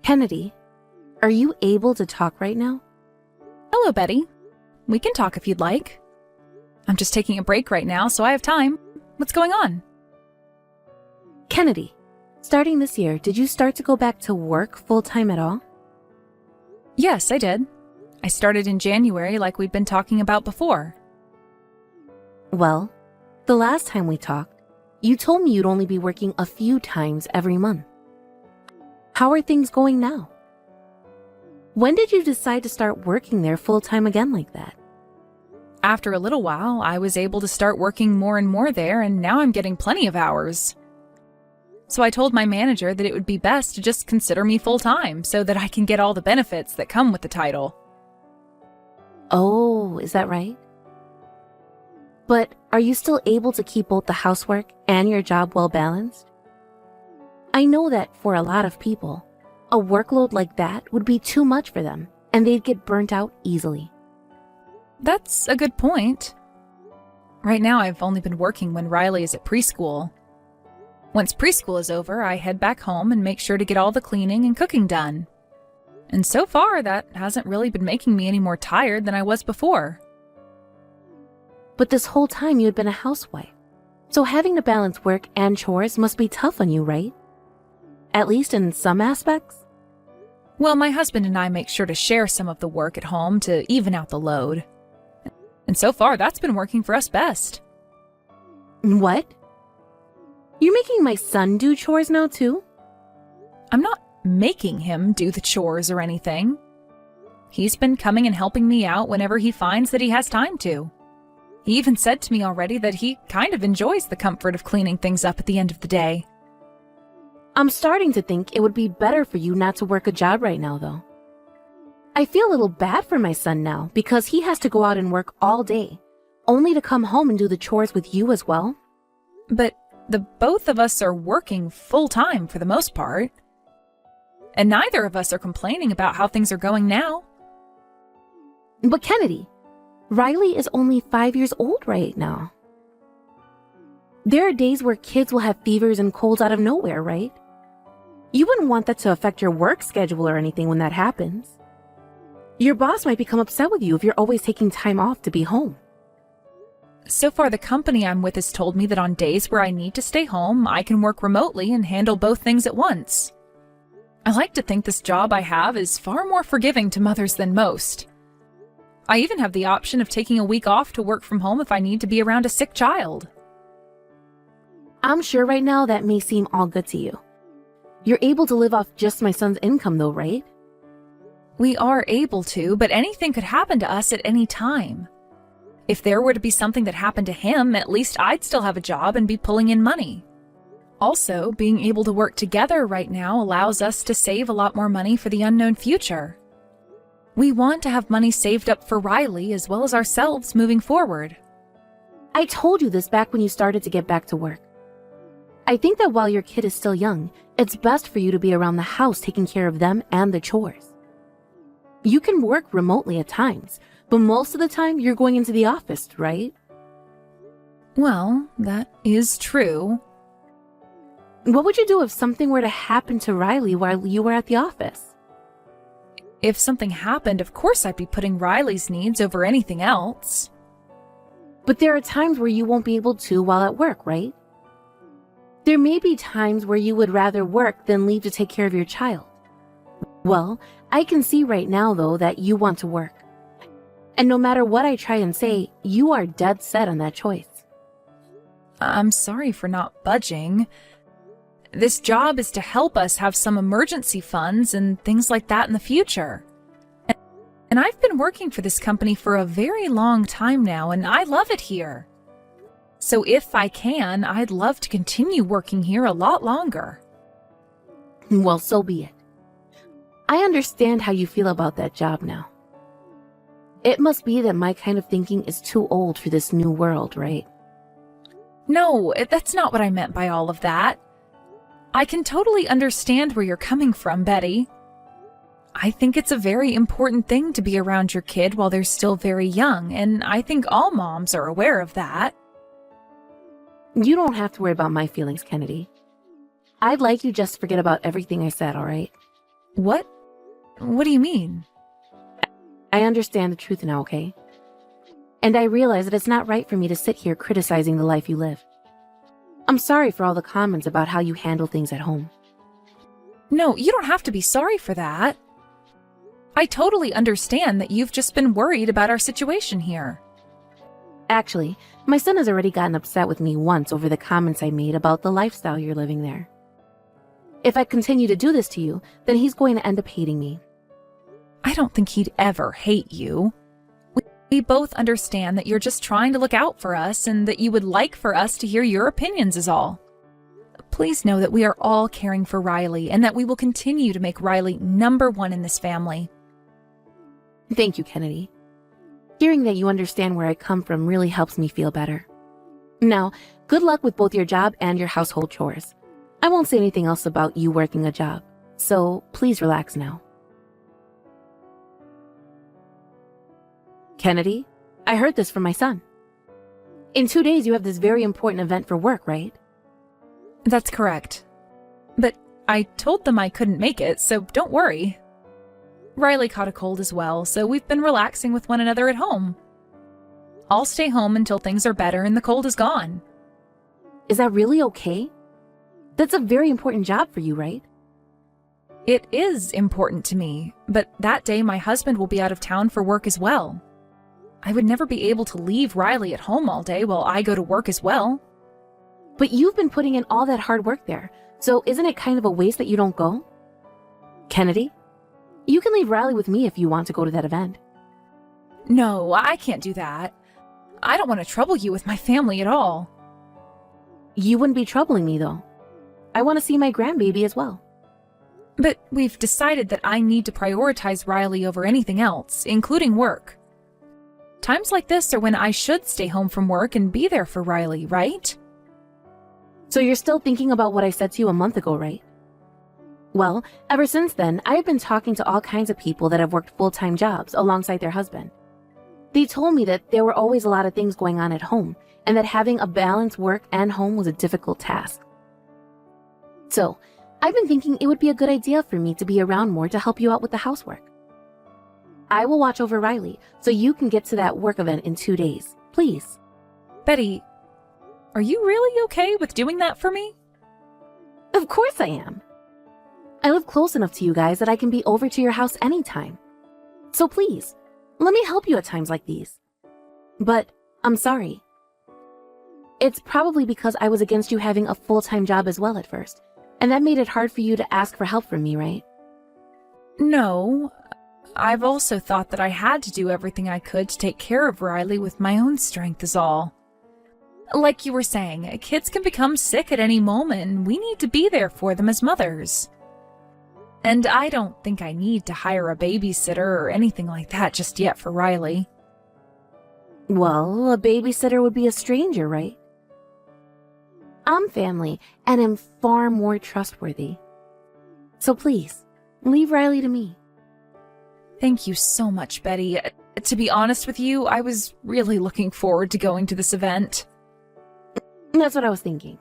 Kennedy, are you able to talk right now? Hello, Betty. We can talk if you'd like. I'm just taking a break right now, so I have time. What's going on? Kennedy, starting this year, did you start to go back to work full-time at all? Yes, I did. I started in January like we'd been talking about before. Well, the last time we talked, you told me you'd only be working a few times every month. How are things going now? When did you decide to start working there full-time again like that? After a little while, I was able to start working more and more there, and now I'm getting plenty of hours. So I told my manager that it would be best to just consider me full-time so that I can get all the benefits that come with the title. Oh, is that right? But are you still able to keep both the housework and your job well balanced? I know that for a lot of people, a workload like that would be too much for them, and they'd get burnt out easily. That's a good point. Right now, I've only been working when Riley is at preschool. Once preschool is over, I head back home and make sure to get all the cleaning and cooking done. And so far, that hasn't really been making me any more tired than I was before. But this whole time you had been a housewife, so having to balance work and chores must be tough on you, right? At least in some aspects? Well, my husband and I make sure to share some of the work at home to even out the load. And so far, that's been working for us best. What? You're making my son do chores now too? I'm not making him do the chores or anything. He's been coming and helping me out whenever he finds that he has time to. He even said to me already that he kind of enjoys the comfort of cleaning things up at the end of the day. I'm starting to think it would be better for you not to work a job right now, though. I feel a little bad for my son now because he has to go out and work all day, only to come home and do the chores with you as well. But the both of us are working full-time for the most part. And neither of us are complaining about how things are going now. But Kennedy, Riley is only 5 years old right now. There are days where kids will have fevers and colds out of nowhere, right? You wouldn't want that to affect your work schedule or anything when that happens. Your boss might become upset with you if you're always taking time off to be home. So far, the company I'm with has told me that on days where I need to stay home, I can work remotely and handle both things at once. I like to think this job I have is far more forgiving to mothers than most. I even have the option of taking a week off to work from home if I need to be around a sick child. I'm sure right now that may seem all good to you. You're able to live off just my son's income though, right? We are able to, but anything could happen to us at any time. If there were to be something that happened to him, at least I'd still have a job and be pulling in money. Also, being able to work together right now allows us to save a lot more money for the unknown future. We want to have money saved up for Riley as well as ourselves moving forward. I told you this back when you started to get back to work. I think that while your kid is still young, it's best for you to be around the house taking care of them and the chores. You can work remotely at times, but most of the time you're going into the office, right? Well, that is true. What would you do if something were to happen to Riley while you were at the office? If something happened, of course I'd be putting Riley's needs over anything else. But there are times where you won't be able to while at work, right? There may be times where you would rather work than leave to take care of your child. Well, I can see right now, though, that you want to work. And no matter what I try and say, you are dead set on that choice. I'm sorry for not budging. This job is to help us have some emergency funds and things like that in the future. And I've been working for this company for a very long time now, and I love it here. So if I can, I'd love to continue working here a lot longer. Well, so be it. I understand how you feel about that job now. It must be that my kind of thinking is too old for this new world, right? No, that's not what I meant by all of that. I can totally understand where you're coming from, Betty. I think it's a very important thing to be around your kid while they're still very young, and I think all moms are aware of that. You don't have to worry about my feelings, Kennedy. I'd like you just to forget about everything I said, all right? What? What do you mean? I understand the truth now, okay? And I realize that it's not right for me to sit here criticizing the life you live. I'm sorry for all the comments about how you handle things at home. No, you don't have to be sorry for that. I totally understand that you've just been worried about our situation here. Actually, my son has already gotten upset with me once over the comments I made about the lifestyle you're living there. If I continue to do this to you, then he's going to end up hating me. I don't think he'd ever hate you. We both understand that you're just trying to look out for us and that you would like for us to hear your opinions is all. Please know that we are all caring for Riley and that we will continue to make Riley number one in this family. Thank you, Kennedy. Hearing that you understand where I come from really helps me feel better. Now, good luck with both your job and your household chores. I won't say anything else about you working a job, so please relax now. Kennedy, I heard this from my son. In 2 days, you have this very important event for work, right? That's correct. But I told them I couldn't make it, so don't worry. Riley caught a cold as well, so we've been relaxing with one another at home. I'll stay home until things are better and the cold is gone. Is that really okay? That's a very important job for you, right? It is important to me, but that day my husband will be out of town for work as well. I would never be able to leave Riley at home all day while I go to work as well. But you've been putting in all that hard work there, so isn't it kind of a waste that you don't go? Kennedy, you can leave Riley with me if you want to go to that event. No, I can't do that. I don't want to trouble you with my family at all. You wouldn't be troubling me, though. I want to see my grandbaby as well. But we've decided that I need to prioritize Riley over anything else, including work. Times like this are when I should stay home from work and be there for Riley, right? So you're still thinking about what I said to you a month ago, right? Well, ever since then, I have been talking to all kinds of people that have worked full-time jobs alongside their husband. They told me that there were always a lot of things going on at home, and that having a balanced work and home was a difficult task. So, I've been thinking it would be a good idea for me to be around more to help you out with the housework. I will watch over Riley, so you can get to that work event in 2 days, please. Betty, are you really okay with doing that for me? Of course I am. I live close enough to you guys that I can be over to your house anytime. So please, let me help you at times like these. But I'm sorry. It's probably because I was against you having a full-time job as well at first, and that made it hard for you to ask for help from me, right? No, I've also thought that I had to do everything I could to take care of Riley with my own strength is all. Like you were saying, kids can become sick at any moment, and we need to be there for them as mothers. And I don't think I need to hire a babysitter or anything like that just yet for Riley. Well, a babysitter would be a stranger, right? I'm family and am far more trustworthy. So please, leave Riley to me. Thank you so much, Betty. To be honest with you, I was really looking forward to going to this event. That's what I was thinking.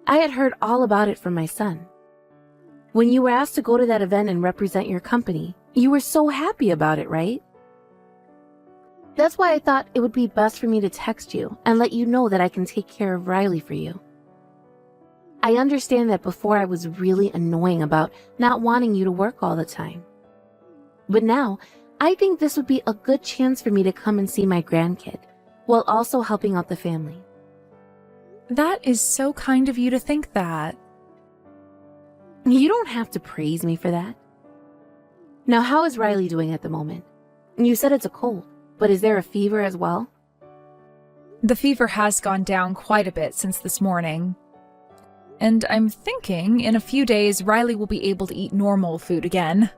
I had heard all about it from my son. When you were asked to go to that event and represent your company, you were so happy about it, right? That's why I thought it would be best for me to text you and let you know that I can take care of Riley for you. I understand that before I was really annoying about not wanting you to work all the time. But now, I think this would be a good chance for me to come and see my grandkid, while also helping out the family. That is so kind of you to think that. You don't have to praise me for that. Now, how is Riley doing at the moment? You said it's a cold, but is there a fever as well? The fever has gone down quite a bit since this morning. And I'm thinking in a few days Riley will be able to eat normal food again.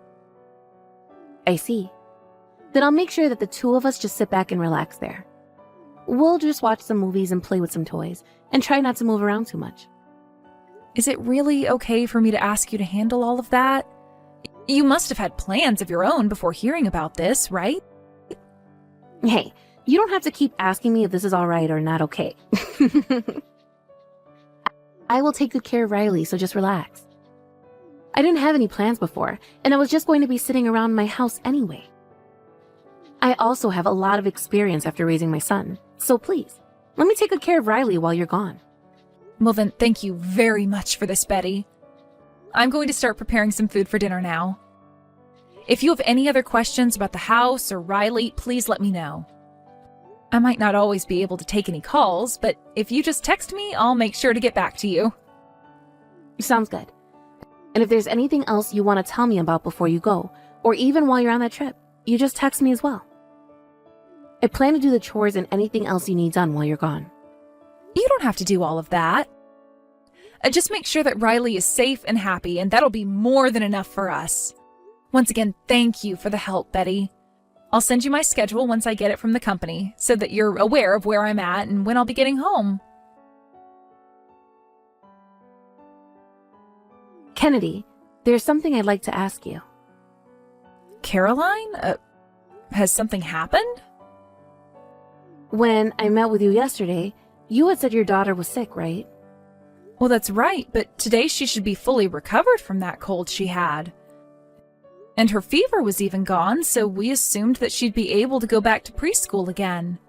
I see. Then I'll make sure that the two of us just sit back and relax there. We'll just watch some movies and play with some toys, and try not to move around too much. Is it really okay for me to ask you to handle all of that? You must have had plans of your own before hearing about this, right? Hey, you don't have to keep asking me if this is all right or not okay. I will take good care of Riley, so just relax. I didn't have any plans before, and I was just going to be sitting around my house anyway. I also have a lot of experience after raising my son, so please, let me take good care of Riley while you're gone. Well then, thank you very much for this, Betty. I'm going to start preparing some food for dinner now. If you have any other questions about the house or Riley, please let me know. I might not always be able to take any calls, but if you just text me, I'll make sure to get back to you. Sounds good. And if there's anything else you want to tell me about before you go, or even while you're on that trip, you just text me as well. I plan to do the chores and anything else you need done while you're gone. You don't have to do all of that. Just make sure that Riley is safe and happy, and that'll be more than enough for us. Once again, thank you for the help, Betty. I'll send you my schedule once I get it from the company, so that you're aware of where I'm at and when I'll be getting home. Kennedy, there's something I'd like to ask you. Caroline? Has something happened? When I met with you yesterday, you had said your daughter was sick, right? Well, that's right, but today she should be fully recovered from that cold she had. And her fever was even gone, so we assumed that she'd be able to go back to preschool again.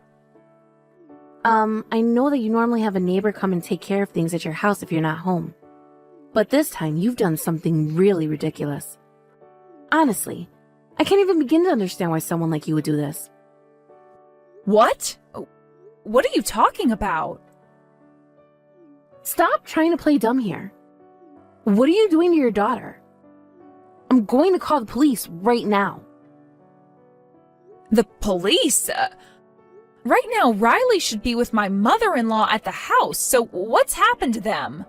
I know that you normally have a neighbor come and take care of things at your house if you're not home. But this time, you've done something really ridiculous. Honestly, I can't even begin to understand why someone like you would do this. What? What are you talking about? Stop trying to play dumb here. What are you doing to your daughter? I'm going to call the police right now. The police? Right now, Riley should be with my mother-in-law at the house, so what's happened to them?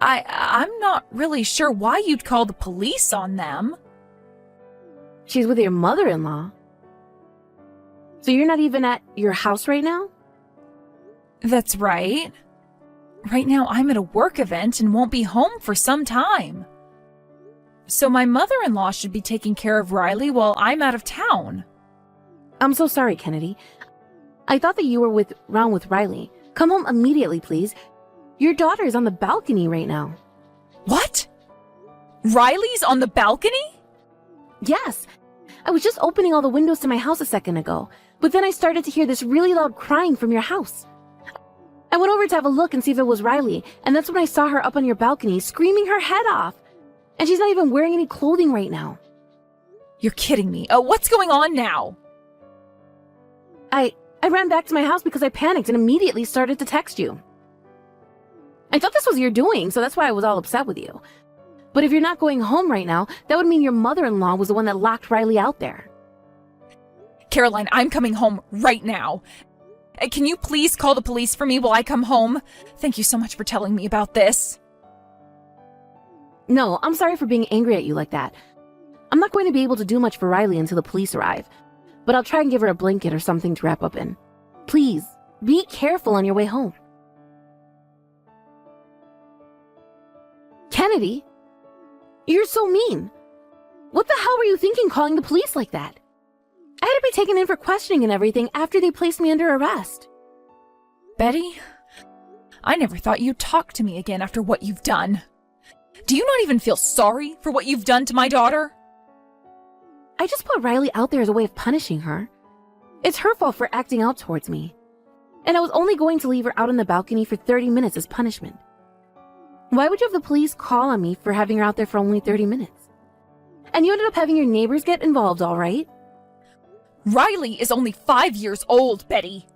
I'm not really sure why you'd call the police on them. She's with your mother-in-law. So you're not even at your house right now? That's right. Right now, I'm at a work event and won't be home for some time. So my mother-in-law should be taking care of Riley while I'm out of town. I'm so sorry, Kennedy. I thought that you were around with Riley. Come home immediately, please. Your daughter is on the balcony right now. What? Riley's on the balcony? Yes. I was just opening all the windows to my house a second ago, but then I started to hear this really loud crying from your house. I went over to have a look and see if it was Riley, and that's when I saw her up on your balcony screaming her head off. And she's not even wearing any clothing right now. You're kidding me. What's going on now? I ran back to my house because I panicked and immediately started to text you. I thought this was your doing, so that's why I was all upset with you. But if you're not going home right now, that would mean your mother-in-law was the one that locked Riley out there. Caroline, I'm coming home right now. Can you please call the police for me while I come home? Thank you so much for telling me about this. No, I'm sorry for being angry at you like that. I'm not going to be able to do much for Riley until the police arrive, but I'll try and give her a blanket or something to wrap up in. Please, be careful on your way home. Kennedy, you're so mean. What the hell were you thinking calling the police like that? I had to be taken in for questioning and everything after they placed me under arrest. Betty, I never thought you'd talk to me again after what you've done. Do you not even feel sorry for what you've done to my daughter? I just put Riley out there as a way of punishing her. It's her fault for acting out towards me. And I was only going to leave her out on the balcony for 30 minutes as punishment. Why would you have the police call on me for having her out there for only 30 minutes? And you ended up having your neighbors get involved, all right? Riley is only 5 years old, Betty.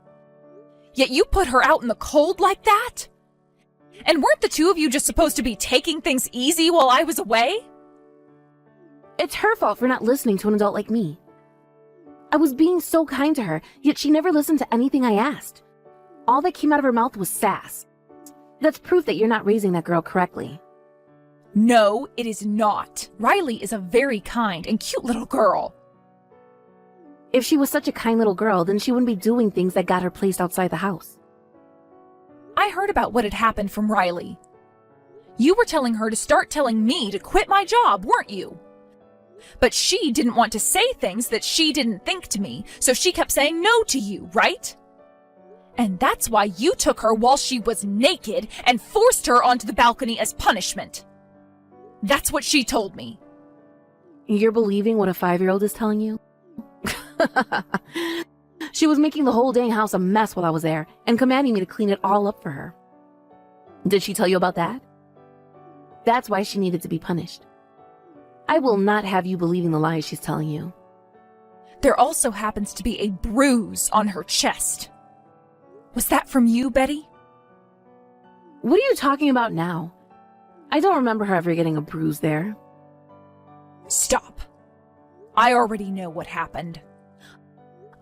Yet you put her out in the cold like that? And weren't the two of you just supposed to be taking things easy while I was away? It's her fault for not listening to an adult like me. I was being so kind to her, yet she never listened to anything I asked. All that came out of her mouth was sass. That's proof that you're not raising that girl correctly. No, it is not. Riley is a very kind and cute little girl. If she was such a kind little girl, then she wouldn't be doing things that got her placed outside the house. I heard about what had happened from Riley. You were telling her to start telling me to quit my job, weren't you? But she didn't want to say things that she didn't think to me, so she kept saying no to you, right? And that's why you took her while she was naked and forced her onto the balcony as punishment. That's what she told me. You're believing what a 5-year-old is telling you? She was making the whole dang house a mess while I was there and commanding me to clean it all up for her. Did she tell you about that? That's why she needed to be punished. I will not have you believing the lies she's telling you. There also happens to be a bruise on her chest. Was that from you, Betty? What are you talking about now? I don't remember her ever getting a bruise there. Stop. I already know what happened.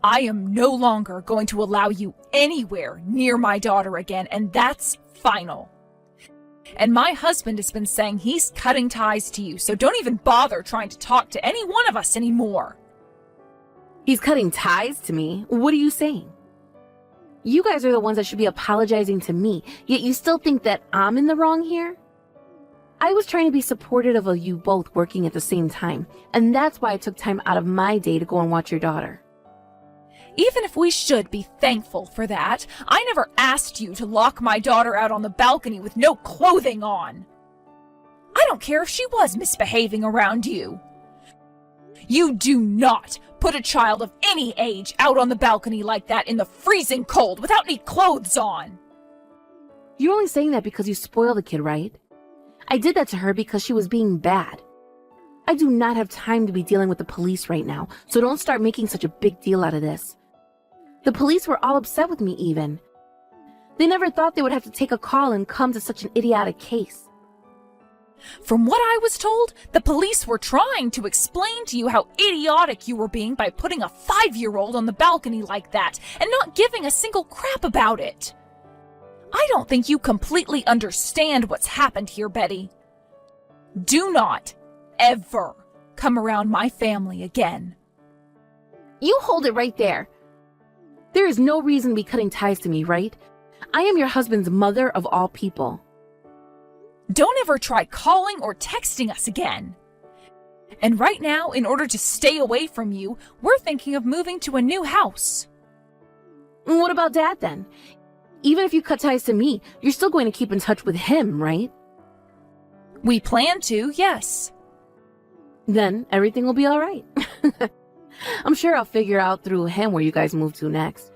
I am no longer going to allow you anywhere near my daughter again, and that's final. And my husband has been saying he's cutting ties to you, so don't even bother trying to talk to any one of us anymore. He's cutting ties to me? What are you saying? You guys are the ones that should be apologizing to me, yet you still think that I'm in the wrong here? I was trying to be supportive of you both working at the same time, and that's why I took time out of my day to go and watch your daughter. Even if we should be thankful for that, I never asked you to lock my daughter out on the balcony with no clothing on. I don't care if she was misbehaving around you. You do not put a child of any age out on the balcony like that in the freezing cold without any clothes on. You're only saying that because you spoil the kid, right? I did that to her because she was being bad. I do not have time to be dealing with the police right now, so don't start making such a big deal out of this. The police were all upset with me even. They never thought they would have to take a call and come to such an idiotic case. From what I was told, the police were trying to explain to you how idiotic you were being by putting a 5-year-old on the balcony like that and not giving a single crap about it. I don't think you completely understand what's happened here, Betty. Do not ever come around my family again. You hold it right there. There is no reason to be cutting ties to me, right? I am your husband's mother of all people. Don't ever try calling or texting us again. And right now, in order to stay away from you, we're thinking of moving to a new house. What about Dad then? Even if you cut ties to me, you're still going to keep in touch with him, right? We plan to, yes. Then everything will be all right. I'm sure I'll figure out through him where you guys move to next.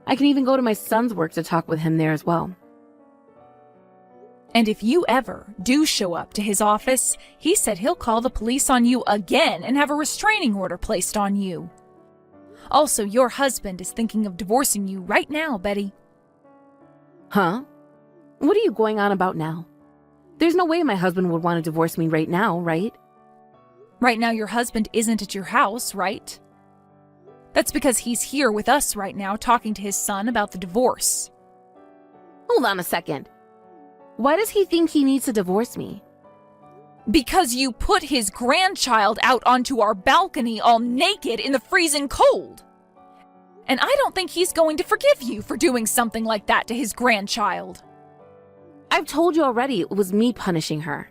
I can even go to my son's work to talk with him there as well. And if you ever do show up to his office, he said he'll call the police on you again and have a restraining order placed on you. Also, your husband is thinking of divorcing you right now, Betty. Huh? What are you going on about now? There's no way my husband would want to divorce me right now, right? Right now, your husband isn't at your house, right? That's because he's here with us right now talking to his son about the divorce. Hold on a second. Why does he think he needs to divorce me? Because you put his grandchild out onto our balcony all naked in the freezing cold. And I don't think he's going to forgive you for doing something like that to his grandchild. I've told you already it was me punishing her.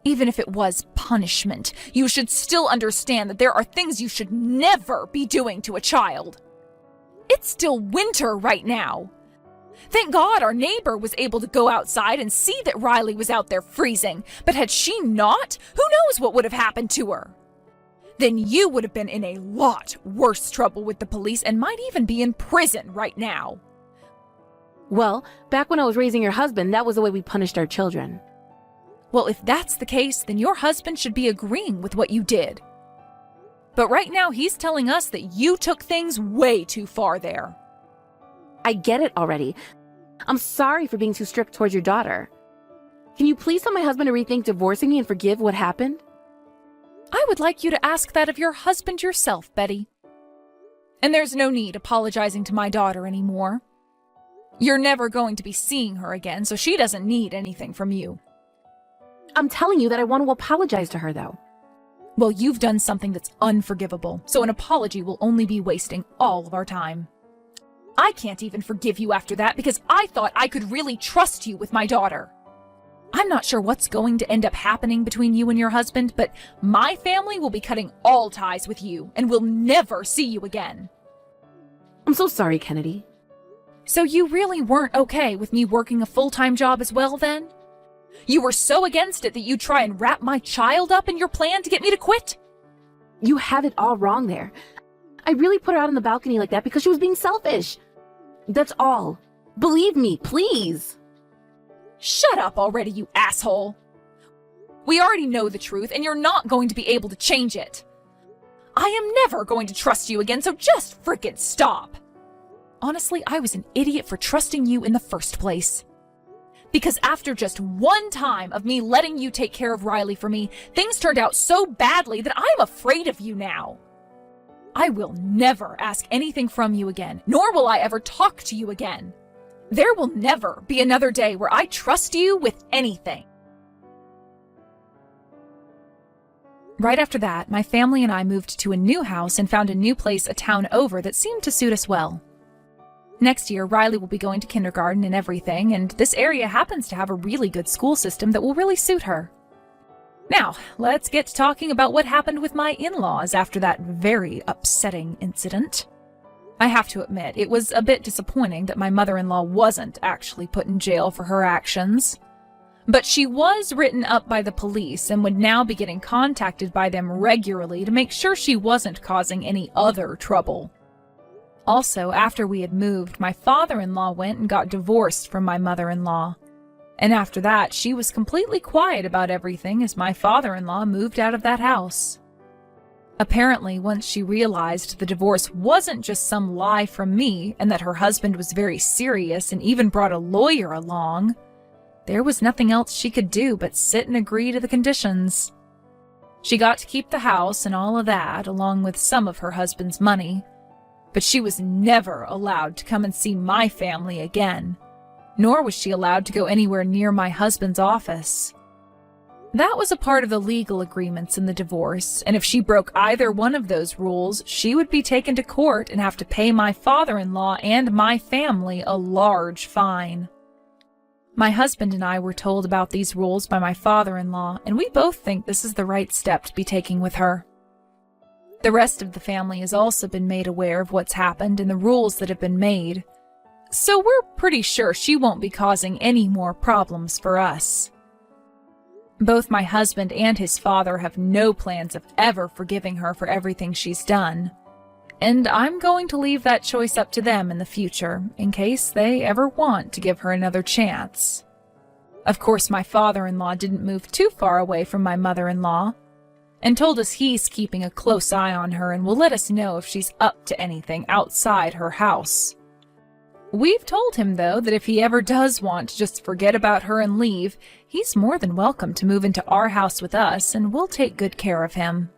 Even if it was punishment, you should still understand that there are things you should never be doing to a child. It's still winter right now. Thank God our neighbor was able to go outside and see that Riley was out there freezing, but had she not, who knows what would have happened to her? Then you would have been in a lot worse trouble with the police and might even be in prison right now. Well, back when I was raising your husband, that was the way we punished our children. Well, if that's the case, then your husband should be agreeing with what you did. But right now, he's telling us that you took things way too far there. I get it already. I'm sorry for being too strict towards your daughter. Can you please tell my husband to rethink divorcing me and forgive what happened? I would like you to ask that of your husband yourself, Betty. And there's no need apologizing to my daughter anymore. You're never going to be seeing her again, so she doesn't need anything from you. I'm telling you that I want to apologize to her, though. Well, you've done something that's unforgivable, so an apology will only be wasting all of our time. I can't even forgive you after that because I thought I could really trust you with my daughter. I'm not sure what's going to end up happening between you and your husband, but my family will be cutting all ties with you and will never see you again. I'm so sorry, Kennedy. So you really weren't okay with me working a full-time job as well, then? You were so against it that you try and wrap my child up in your plan to get me to quit? You have it all wrong there. I really put her out on the balcony like that because she was being selfish. That's all. Believe me, please. Shut up already, you asshole. We already know the truth, and you're not going to be able to change it. I am never going to trust you again, so just frickin' stop. Honestly, I was an idiot for trusting you in the first place. Because after just one time of me letting you take care of Riley for me, things turned out so badly that I'm afraid of you now. I will never ask anything from you again, nor will I ever talk to you again. There will never be another day where I trust you with anything. Right after that, my family and I moved to a new house and found a new place a town over that seemed to suit us well. Next year, Riley will be going to kindergarten and everything, and this area happens to have a really good school system that will really suit her. Now, let's get to talking about what happened with my in-laws after that very upsetting incident. I have to admit, it was a bit disappointing that my mother-in-law wasn't actually put in jail for her actions. But she was written up by the police and would now be getting contacted by them regularly to make sure she wasn't causing any other trouble. Also, after we had moved, my father-in-law went and got divorced from my mother-in-law. And after that, she was completely quiet about everything as my father-in-law moved out of that house. Apparently, once she realized the divorce wasn't just some lie from me and that her husband was very serious and even brought a lawyer along, there was nothing else she could do but sit and agree to the conditions. She got to keep the house and all of that, along with some of her husband's money, but she was never allowed to come and see my family again, nor was she allowed to go anywhere near my husband's office. That was a part of the legal agreements in the divorce, and if she broke either one of those rules, she would be taken to court and have to pay my father-in-law and my family a large fine. My husband and I were told about these rules by my father-in-law, and we both think this is the right step to be taking with her. The rest of the family has also been made aware of what's happened and the rules that have been made, so we're pretty sure she won't be causing any more problems for us. Both my husband and his father have no plans of ever forgiving her for everything she's done, and I'm going to leave that choice up to them in the future, in case they ever want to give her another chance. Of course, my father-in-law didn't move too far away from my mother-in-law, and told us he's keeping a close eye on her and will let us know if she's up to anything outside her house. We've told him, though, that if he ever does want to just forget about her and leave, he's more than welcome to move into our house with us, and we'll take good care of him.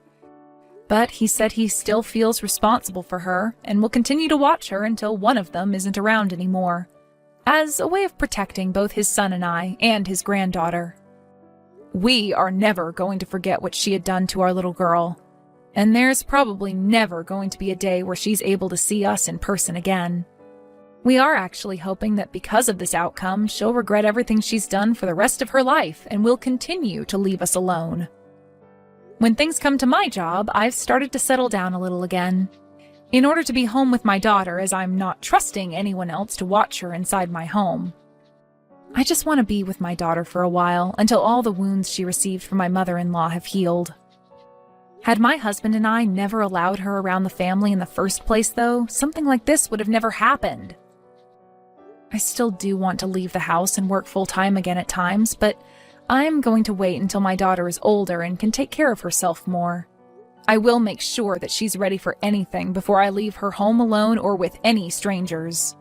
But he said he still feels responsible for her, and will continue to watch her until one of them isn't around anymore, as a way of protecting both his son and I, and his granddaughter. We are never going to forget what she had done to our little girl, and there's probably never going to be a day where she's able to see us in person again. We are actually hoping that because of this outcome, she'll regret everything she's done for the rest of her life and will continue to leave us alone. When things come to my job, I've started to settle down a little again, in order to be home with my daughter, as I'm not trusting anyone else to watch her inside my home. I just want to be with my daughter for a while, until all the wounds she received from my mother-in-law have healed. Had my husband and I never allowed her around the family in the first place, though, something like this would have never happened. I still do want to leave the house and work full-time again at times, but I'm going to wait until my daughter is older and can take care of herself more. I will make sure that she's ready for anything before I leave her home alone or with any strangers.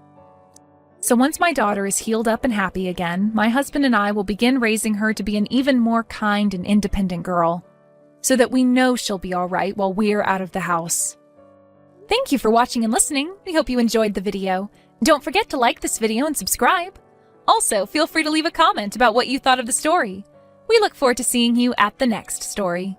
So once my daughter is healed up and happy again, my husband and I will begin raising her to be an even more kind and independent girl, so that we know she'll be all right while we're out of the house. Thank you for watching and listening. We hope you enjoyed the video. Don't forget to like this video and subscribe. Also, feel free to leave a comment about what you thought of the story. We look forward to seeing you at the next story.